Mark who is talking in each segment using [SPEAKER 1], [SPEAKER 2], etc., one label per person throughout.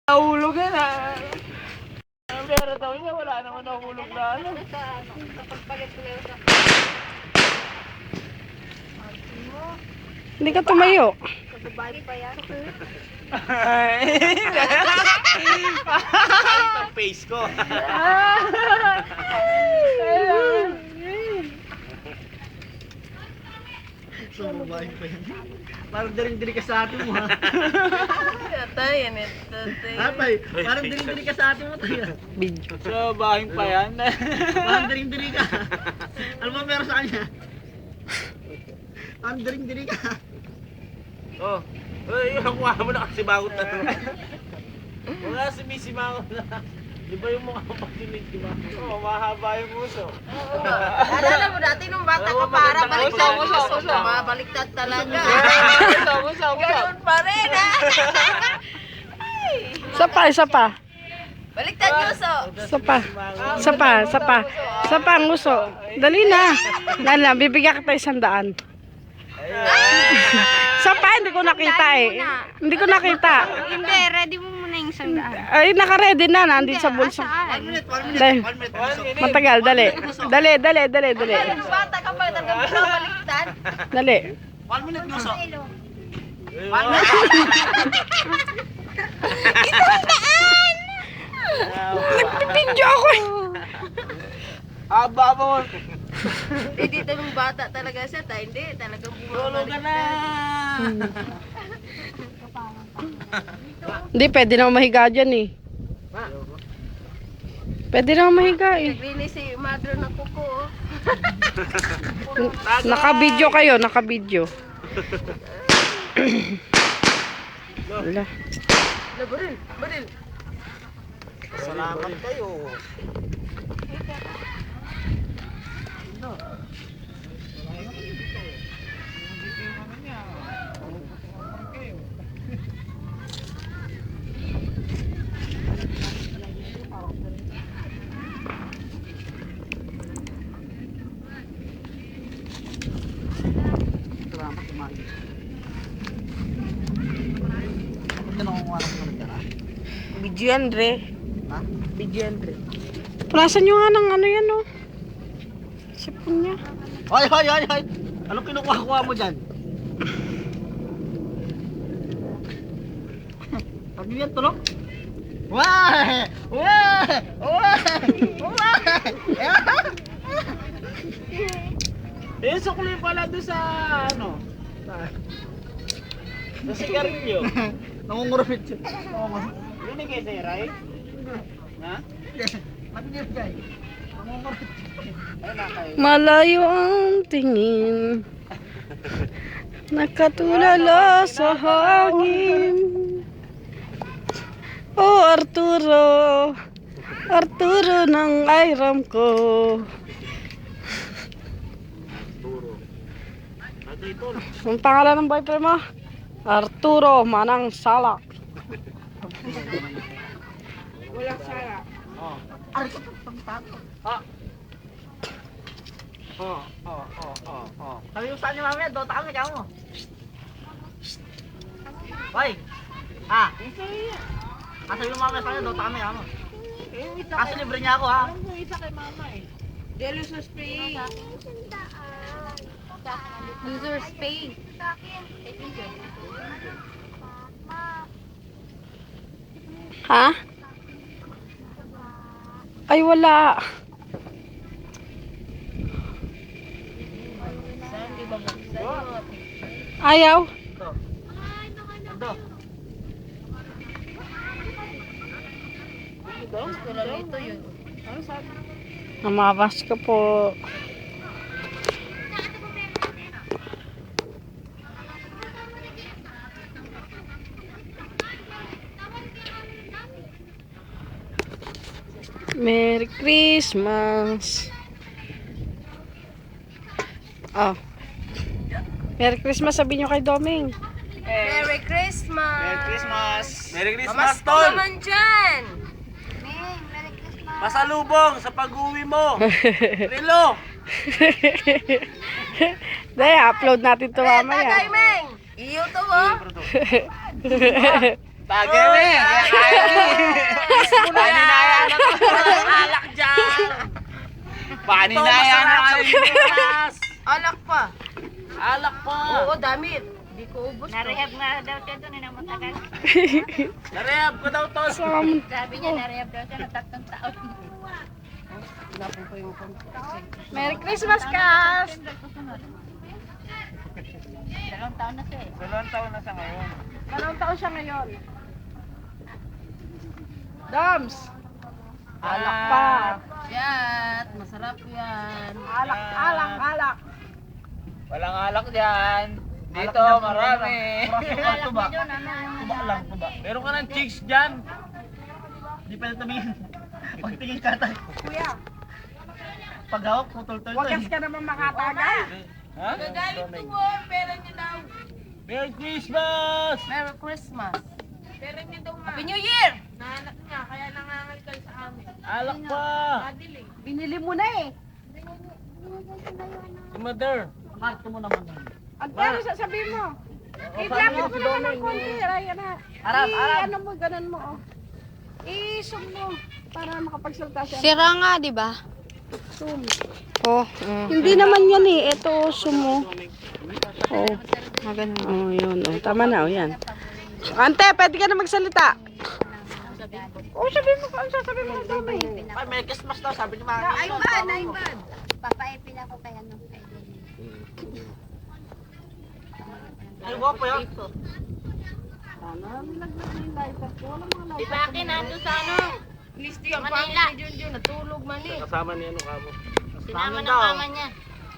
[SPEAKER 1] Nahulog yan ah. Pero daw niya wala naman nahulog na ano.
[SPEAKER 2] Hindi ka tumayo.
[SPEAKER 3] Sabay pa yan.
[SPEAKER 1] Ang face ko.
[SPEAKER 4] Sumabay pa yan. Parang daring-diri ka sa atin mo ha.
[SPEAKER 3] Tatay, yan ito.
[SPEAKER 4] Atay, parang daring-diri ka sa atin mo tayo.
[SPEAKER 2] Video.
[SPEAKER 1] So, bahin pa yan.
[SPEAKER 4] Parang daring-diri ka. Ano ba meron sa kanya? Parang daring-diri ka.
[SPEAKER 1] Oh. Uy, kuha mo na kasi bagot na. Wala sumisimangot na. Di ba yung mukha patinig, di ba? Oo, mahaba yung uso.
[SPEAKER 3] Alala mo dati nung bata ka para baliktad. Baliktad talaga. Ganun pa rin ha.
[SPEAKER 2] Isa pa.
[SPEAKER 3] Baliktad yuso.
[SPEAKER 2] Isa pa ang uso. Dali na. Lala, bibigyan kita 100. Isa pa, hindi ko nakita eh. Hindi ko nakita.
[SPEAKER 5] Hindi, ready mo muna yung 100.
[SPEAKER 2] Ay, naka-ready na. Nandito sa bulsa.
[SPEAKER 4] 1 minute, 1 minute.
[SPEAKER 2] Dali.
[SPEAKER 4] 1 minute.
[SPEAKER 2] Matagal, dali. Dali.
[SPEAKER 3] Nung bata ka pa talaga baliktad.
[SPEAKER 2] Dali.
[SPEAKER 4] 1 minute gusto.
[SPEAKER 2] Nagpipidyo ako eh.
[SPEAKER 1] Haba mo.
[SPEAKER 3] Hindi nung bata talaga siya. Hindi, talagang
[SPEAKER 1] Tulog ka na.
[SPEAKER 2] Hindi, pwede na mahiga dyan eh. Pwede na mahiga eh.
[SPEAKER 3] Naglinis si mother ng kuko.
[SPEAKER 2] Naka-video kayo, naka-video. Wala.
[SPEAKER 3] Baril.
[SPEAKER 1] Salamat kayo.
[SPEAKER 4] Salamat kumain. Ito na kung ano ka.
[SPEAKER 3] Video yan, Dre.
[SPEAKER 4] Ha?
[SPEAKER 3] Video yan, Dre.
[SPEAKER 2] Punasan nyo nga ng ano yan oh. Sipon niya.
[SPEAKER 4] Hoy! Anong kinukuha mo dyan? Pag yan tulog? Wah!
[SPEAKER 1] Eh, sukli pala doon sa ano? Sa sigarilyo.
[SPEAKER 4] Nangungurupit siya.
[SPEAKER 1] Yun yung kay Ray? Ha?
[SPEAKER 4] Matinis guys. Nangungurupit.
[SPEAKER 1] Ay, nakay.
[SPEAKER 2] Malayo ang tingin. Nakatulala sa hangin. Oh Arturo, Arturo ng ayram ko. Ang pangalan ng boyfriend mo? Arturo Manang Salak.
[SPEAKER 4] Ari ko pagtato. Sabi mo saan niyo mamaya, Dota kami, kaya mo. Hoy! Sabi mo mamaya sa'yo, Dota kami, kaya mo. Kasi libre niya ako, ha?
[SPEAKER 3] Delos sa spray.
[SPEAKER 5] Loser space.
[SPEAKER 2] Ha? Ay wala. Ayaw.
[SPEAKER 3] Kulalito yun.
[SPEAKER 2] Namabas ka po. Merry Christmas. Oh. Merry Christmas sabihin nyo kay Doming.
[SPEAKER 3] Merry Christmas!
[SPEAKER 1] Merry Christmas! Merry Christmas,
[SPEAKER 3] Mamas ko
[SPEAKER 1] Tol!
[SPEAKER 3] naman dyan!
[SPEAKER 1] Pasalubong sa pag-uwi mo! Rilo!
[SPEAKER 2] Dahil, upload natin ito
[SPEAKER 3] Tagay,
[SPEAKER 2] mamaya.
[SPEAKER 3] Meng! Iyo to, oh!
[SPEAKER 1] Tagay, Meng! Paninaya na Pilipinas.
[SPEAKER 3] Alak pa.
[SPEAKER 1] Alak pa.
[SPEAKER 3] Oo, dami. Hindi ko ubos.
[SPEAKER 5] Narehab nga daw siya doon, na matagal.
[SPEAKER 1] Narehab ko daw to.
[SPEAKER 5] Sabi niya, narehab daw siya ng 3 taon.
[SPEAKER 2] Merry Christmas, Kas!
[SPEAKER 5] 2 taon na siya eh.
[SPEAKER 1] 2 taon na sa ngayon.
[SPEAKER 2] Anong taon siya ngayon? Dams! Alak pa!
[SPEAKER 3] Yan, masarap yan.
[SPEAKER 2] Alak, alak, alak!
[SPEAKER 1] Walang alak dyan. Dito, marami.
[SPEAKER 5] Alak niya doon, ano yung...
[SPEAKER 1] Meron ka ng chicks dyan.
[SPEAKER 4] Hindi pwede tumingin. Pagtingin ka tayo.
[SPEAKER 2] Kuya,
[SPEAKER 4] Pag hawak, putol-tol to.
[SPEAKER 2] wagas ka naman makatagal.
[SPEAKER 1] Ha?
[SPEAKER 3] Gagalit ko mo, pera niyo daw.
[SPEAKER 1] Merry Christmas!
[SPEAKER 3] Merry Christmas.
[SPEAKER 5] Pero niya daw
[SPEAKER 3] Happy New Year!
[SPEAKER 5] Nahanap niya, kaya nangangalkal sa amin.
[SPEAKER 1] Alak pa!
[SPEAKER 2] Binili mo na eh.
[SPEAKER 1] Si Mother.
[SPEAKER 4] Marto mo naman.
[SPEAKER 2] Ang pero sasabihin mo. I-lapit mo naman ng konti. Raya na.
[SPEAKER 4] Arap, arap.
[SPEAKER 2] Ano mo, ganun mo. Oh. I-zoom mo. Para makapagsalta siya.
[SPEAKER 5] Sira nga, di ba?
[SPEAKER 2] Zoom.
[SPEAKER 5] Oh,
[SPEAKER 2] Hindi naman yan eh. Ito, zoom mo. Oh.
[SPEAKER 5] maganda.
[SPEAKER 2] Oh, yun. Oh, tama na. Oh, yan. Ante, pwede ka na magsalita. Oh, sabihin mo. Ano sasabihin mo? Sabi.
[SPEAKER 4] Ay, may Christmas daw, sabi ni Mami.
[SPEAKER 3] Ayban.
[SPEAKER 5] Papaipin ako kay ano. Kay
[SPEAKER 4] Ay, guwapo yun.
[SPEAKER 5] Di ba akin nandun sa ano?
[SPEAKER 3] Listo yung
[SPEAKER 5] Manila.
[SPEAKER 3] pangit ni Junjun, natulog man eh.
[SPEAKER 1] Kasama niya ano kamo.
[SPEAKER 5] Sinama ng
[SPEAKER 4] daw.
[SPEAKER 5] mama niya.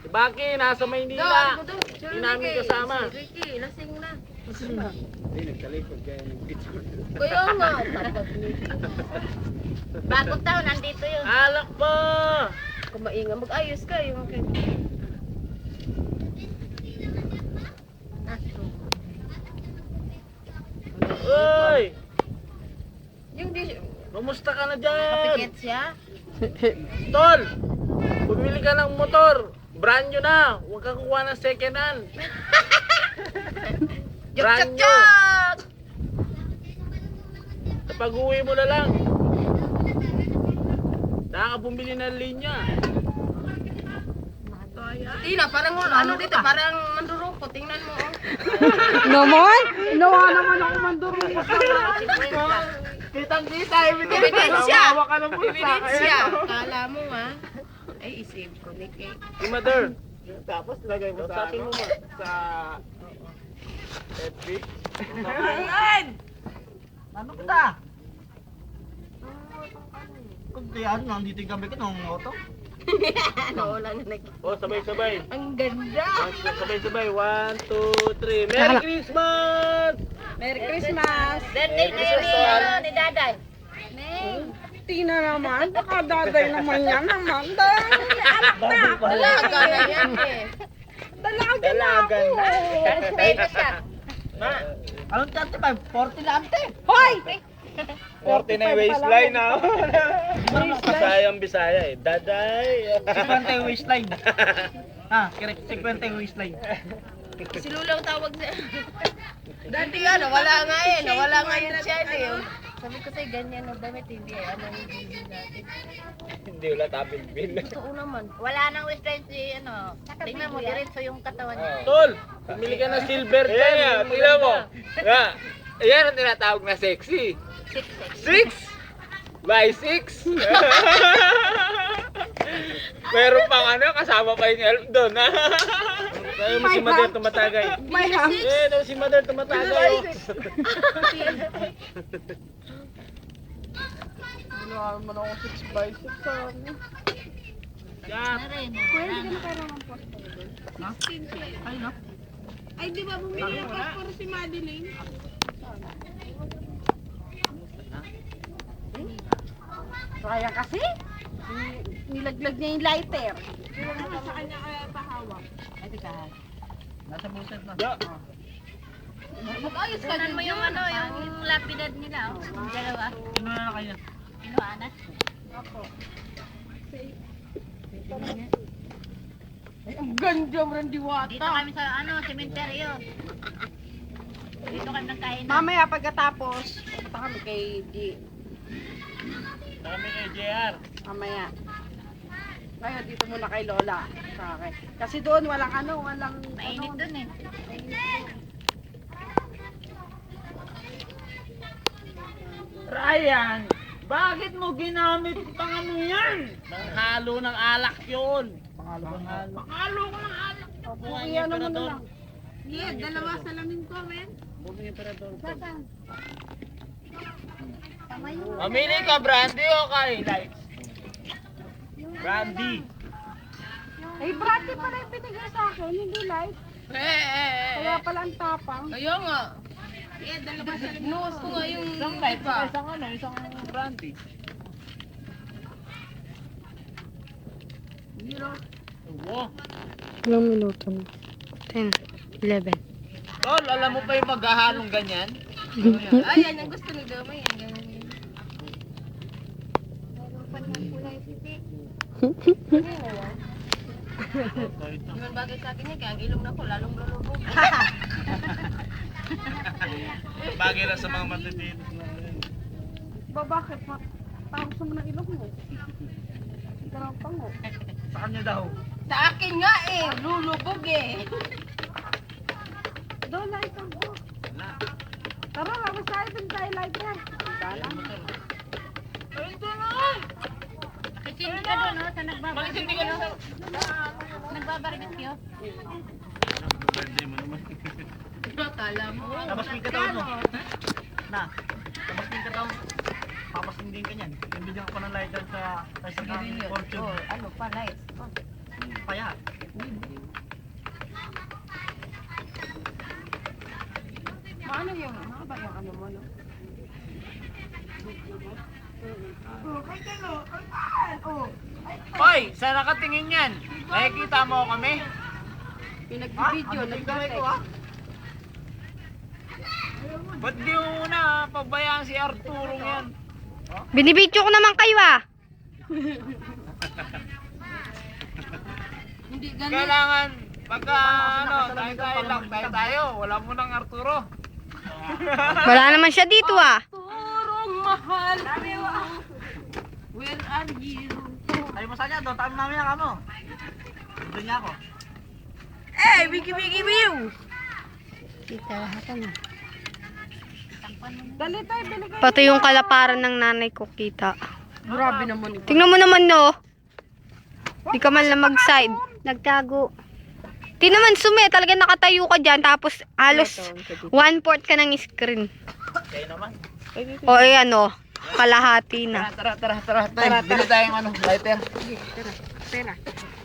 [SPEAKER 1] Si Baki, nasa
[SPEAKER 3] Doon,
[SPEAKER 1] Maynila.
[SPEAKER 3] doon.
[SPEAKER 1] Hindi namin kasama.
[SPEAKER 3] Si Ricky, lasing na.
[SPEAKER 1] Hindi, nagtalikod kaya nag-picture.
[SPEAKER 3] Kaya nga, tapos ni
[SPEAKER 5] Bagong taon, nandito yun.
[SPEAKER 1] Alak pa!
[SPEAKER 3] kumainga. Mag-ayos ka yung
[SPEAKER 1] Uy!
[SPEAKER 3] yung di
[SPEAKER 1] Kumusta ka na dyan?
[SPEAKER 3] kapikit siya.
[SPEAKER 1] Tol! Bumili ka ng motor. Brand new na. Huwag kang kuha ng second hand.
[SPEAKER 3] Chok,
[SPEAKER 1] Brand
[SPEAKER 3] chok,
[SPEAKER 1] new.
[SPEAKER 3] chok!
[SPEAKER 1] Kapag uwi mo na lang. Nakakabumili ng linya.
[SPEAKER 3] Tina, parang ano dito, parang manduroko. Tingnan mo. Oh.
[SPEAKER 2] Naman? Nawa naman ako manduro.
[SPEAKER 1] Kitang-kita.
[SPEAKER 3] Ebidensya!
[SPEAKER 1] Hawa ka ng bulsa.
[SPEAKER 3] Ebidensya! Kala mo ha? Ay, isip ko ni Kate.
[SPEAKER 1] Si Mother.
[SPEAKER 4] Tapos lagay mo sa
[SPEAKER 1] Sabi
[SPEAKER 4] ano.
[SPEAKER 1] mo sa FB.
[SPEAKER 4] Ano kita? Kung kaya nandito yung gabi ko nung auto.
[SPEAKER 3] Ano, wala na nag...
[SPEAKER 1] Oh, sabay-sabay.
[SPEAKER 3] Ang ganda!
[SPEAKER 1] Sabay-sabay. 1, 2, 3. Merry Christmas!
[SPEAKER 2] Merry Christmas!
[SPEAKER 5] Birthday
[SPEAKER 1] Merry
[SPEAKER 5] ni,
[SPEAKER 1] Christmas.
[SPEAKER 5] ano, ni Daday.
[SPEAKER 2] Tina naman. Baka daday naman yan naman. Anak na.
[SPEAKER 3] Dalaga na yan eh.
[SPEAKER 2] Dalaga na ako.
[SPEAKER 5] Respeto siya.
[SPEAKER 4] Anong 35? 40 lang ante.
[SPEAKER 2] Hoy!
[SPEAKER 1] 40 na yung waistline na. Bisayang Bisaya eh. Daday.
[SPEAKER 4] 50 yung waistline. Ha, correct. 50 yung waistline.
[SPEAKER 3] Si Lulaw tawag na. Dati nga, nawala nga eh. Nawala nga yun siya eh. Sabi ko sa'yo, ganyan ang damit, hindi eh. Ano yung bibig natin.
[SPEAKER 1] Hindi wala tapin bill.
[SPEAKER 3] Totoo naman.
[SPEAKER 5] Wala nang restraint si, ano. Tingnan mo, diretso yung katawan niya.
[SPEAKER 1] Tol, pumili ka ng silver dyan. Tingnan mo. Yan ang tinatawag na sexy. 6 by 6. Meron pang ano, kasama pa yung elf doon. Tayo mo si Mother tumatagay.
[SPEAKER 2] May ham.
[SPEAKER 1] Eh, daw si Mother tumatagay.
[SPEAKER 2] Wala naman ako 6 by 6.
[SPEAKER 1] Yan.
[SPEAKER 5] Na rin.
[SPEAKER 2] Kuya, hindi ka na kailangan po.
[SPEAKER 4] Ay, no?
[SPEAKER 2] Ay, di ba bumili ng passport si Madeline? Kaya kasi, nilaglag niya yung lighter. Sa kanya kaya pahawak.
[SPEAKER 4] Ay, di ka. Nasa buset na.
[SPEAKER 1] Ya.
[SPEAKER 3] Mag-ayos ka
[SPEAKER 5] Tingnan mo yung ano, yung lapidad nila. Oh. Yung dalawa.
[SPEAKER 4] Sino na kayo?
[SPEAKER 5] Kinuha na.
[SPEAKER 2] Ay, ang ganda mo ng diwata.
[SPEAKER 5] Dito kami sa, ano, cementerio. Dito kami nagkain.
[SPEAKER 2] Mamaya pagkatapos, pupunta kami kay D.
[SPEAKER 1] Kami kay JR.
[SPEAKER 2] Mamaya. Ngayon, dito muna kay Lola. Sa akin. Kasi doon, walang
[SPEAKER 5] Mainit dun eh.
[SPEAKER 1] Ryan, bakit mo ginamit pang ano yan? Panghalo ng alak yun. Panghalo ng alak. Panghalo ng alak.
[SPEAKER 2] Kuya, ano mo na lang.
[SPEAKER 3] Yeah, dalawa salamin ko, men.
[SPEAKER 1] Mamili ka, brandy o kay lights? Brandy.
[SPEAKER 2] Ay, Brati pala yung pinigay sa akin, hindi light. Kaya pala ang tapang.
[SPEAKER 3] Kaya nga. Yeah, dalawa salamin. Nuwas ko nga yung
[SPEAKER 1] Isang light,
[SPEAKER 3] iba.
[SPEAKER 1] isang brandy. Wow.
[SPEAKER 2] Ilang minuto na? 10, 11.
[SPEAKER 1] Tol, alam mo pa yung maghahalong ganyan?
[SPEAKER 3] Ayan, ang gusto ni Dama yan. Ganun yun. Yung bagay sa akin yan, kaya ang ilong na ko, lalong lulubog.
[SPEAKER 1] Bagay na sa mga matitid.
[SPEAKER 2] Ba, bakit? Tapos mo ng ilong mo. Garang pango.
[SPEAKER 1] Sa kanya daw.
[SPEAKER 3] Sa akin nga eh, lulubog eh.
[SPEAKER 2] Doon, light ang ko. Tara, labas tayo dun tayo lighter. Tala.
[SPEAKER 5] Sisindi ka doon, no? Sa nagbabarbecue. Nagbabarbecue.
[SPEAKER 1] Birthday mo naman.
[SPEAKER 3] Kala mo.
[SPEAKER 4] Tapos may kataon mo. Na. Tapos may kataon. Papasindin ka niyan. Nabigyan ko ng lighter sa
[SPEAKER 3] Sigarilyo.
[SPEAKER 4] fortune.
[SPEAKER 3] Oh, ano pa, lights.
[SPEAKER 4] Paya.
[SPEAKER 2] Maano yung, ba yung ano mo, no?
[SPEAKER 1] Hoy, saan nakatingin yan? Nakikita mo kami?
[SPEAKER 2] Pinagbibideo, nagbatext.
[SPEAKER 1] Ba't di mo muna pabayaan si Arturo yan?
[SPEAKER 2] Binibidyo ko naman kayo ah.
[SPEAKER 3] Hindi ganun.
[SPEAKER 1] Kailangan, pagka tayo lang, tayo. Wala mo ng Arturo.
[SPEAKER 2] Wala naman siya dito ah.
[SPEAKER 3] Turong mahal. Where are you?
[SPEAKER 4] Ayaw mo sa kanya. Doon tayo namin ang kamo. Doon niya ako.
[SPEAKER 3] Eh, wiki wiki view.
[SPEAKER 2] Dali tayo, bili kayo.
[SPEAKER 6] Pati yung kalaparan ng nanay ko kita.
[SPEAKER 2] Grabe naman ito.
[SPEAKER 6] Tingnan mo naman no. Di ka man lang mag-side. Nagtago. Tingnan naman sume, talaga nakatayo ka dyan. Tapos halos 1/4 ka ng screen.
[SPEAKER 1] Kayo naman.
[SPEAKER 6] O ano, kalahati na.
[SPEAKER 1] Tara. Bili tayong ano, lighter.
[SPEAKER 2] Pera.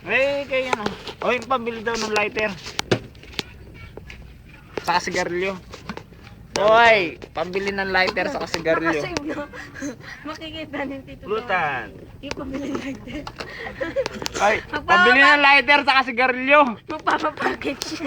[SPEAKER 1] Eh, kayo ano. Oy, pambili daw ng lighter. Saka sigarilyo. Hoy, pambili ng lighter sa sigarilyo.
[SPEAKER 3] Makikita ni Tito.
[SPEAKER 1] Lutan.
[SPEAKER 3] Yung pamilya lighter.
[SPEAKER 1] Ay, pambili ng lighter sa sigarilyo.
[SPEAKER 3] Magpapapackage.